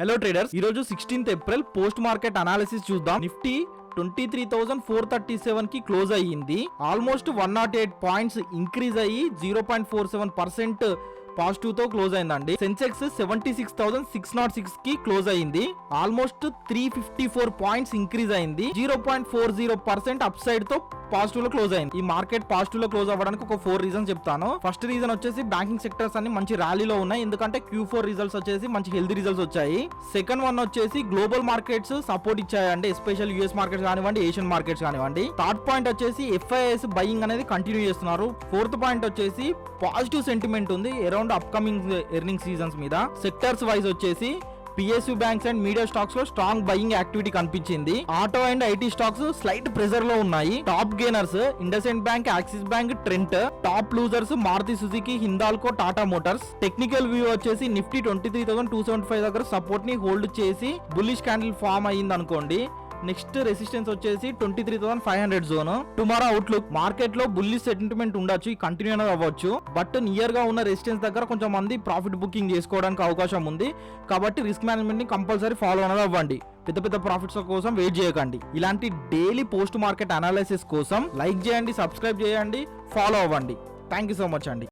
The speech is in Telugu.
హలో ట్రేడర్స్, ఈ రోజు 16th April post market analysis చూద్దాం. నిఫ్టీ 23,437 కి క్లోజ్ అయ్యింది. ఆల్మోస్ట్ 108 పాయింట్స్ ఇంక్రీజ్ అయ్యి 0.47% పాజిటివ్ తో క్లోజ్ అయిందండి. సెన్సెక్స్ 76,606 కి క్లోజ్ అయింది. ఆల్మోస్ట్ 354 పాయింట్స్ ఇంక్రీజ్ అయింది. 0.40% అప్ సైడ్ తో పాజిటివ్ లో క్లోజ్ అయింది. ఈ మార్కెట్ పాజిటివ్ లో క్లోజ్ అవ్వడానికి ఒక 4 రీజన్స్ చెప్తాను. ఫస్ట్ రీజన్ వచ్చేసి బ్యాంకింగ్ సెక్టర్స్ అన్ని మంచి ర్యాలీలో ఉన్నాయి, ఎందుకంటే Q4 రిజల్ట్స్ వచ్చేసి మంచి హెల్తీ రిజల్ట్స్ వచ్చాయి. సెకండ్ వన్ వచ్చేసి గ్లోబల్ మార్కెట్స్ సపోర్ట్ ఇచ్చాయండి, ఎస్పెషల్ యూఎస్ మార్కెట్స్ కానివ్వండి, ఏషియన్ మార్కెట్స్ కానివ్వండి. థర్డ్ పాయింట్ వచ్చేసి FIIs బయింగ్ అనేది కంటిన్యూ చేస్తున్నారు. ఫోర్త్ పాయింట్ వచ్చేసి పాజిటివ్ సెంటిమెంట్ ఉంది అరౌండ్ అప్కమింగ్ ఎర్నింగ్ సీజన్స్ మీద. సెక్టర్స్ వైజ్ వచ్చేసి PSU banks and media stocks లో స్ట్రాంగ్ బయింగ్ యాక్టివిటీ కనిపించింది. Auto and IT stocks slight pressure లో ఉన్నాయి. Top gainers IndusInd bank, Axis bank, Trent. Top losers Maruti Suzuki, Hindalco, Tata Motors. Technical view వచ్చేసి నిఫ్టీ 23,275 దగ్గర సపోర్ట్ ని హోల్డ్ చేసి బుల్లిష్ క్యాండిల్ ఫామ్ అయ్యింది అనుకోండి. నెక్స్ట్ రెసిస్టెన్స్ వచ్చేసి 23,500 జోన్. టుమారో అవుట్లుక్ మార్కెట్ లో బుల్లిష్ సెంటిమెంట్ ఉండొచ్చు, కంటిన్యూ అనేది అవ్వచ్చు. బట్ నియర్ గా ఉన్న రెసిస్టెన్స్ దగ్గర కొంచెం మంది ప్రాఫిట్ బుకింగ్ చేసుకోవడానికి అవకాశం ఉంది. కాబట్టి రిస్క్ మేనేజ్మెంట్ ని కంపల్సరీ ఫాలో అనేది అవ్వండి. పెద్ద పెద్ద ప్రాఫిట్స్ కోసం వెయిట్ చేయకండి. ఇలాంటి డైలీ పోస్ట్ మార్కెట్ అనాలిసిస్ కోసం లైక్ చేయండి, సబ్స్క్రైబ్ చేయండి, ఫాలో అవ్వండి. థ్యాంక్ యూ సో మచ్ అండి.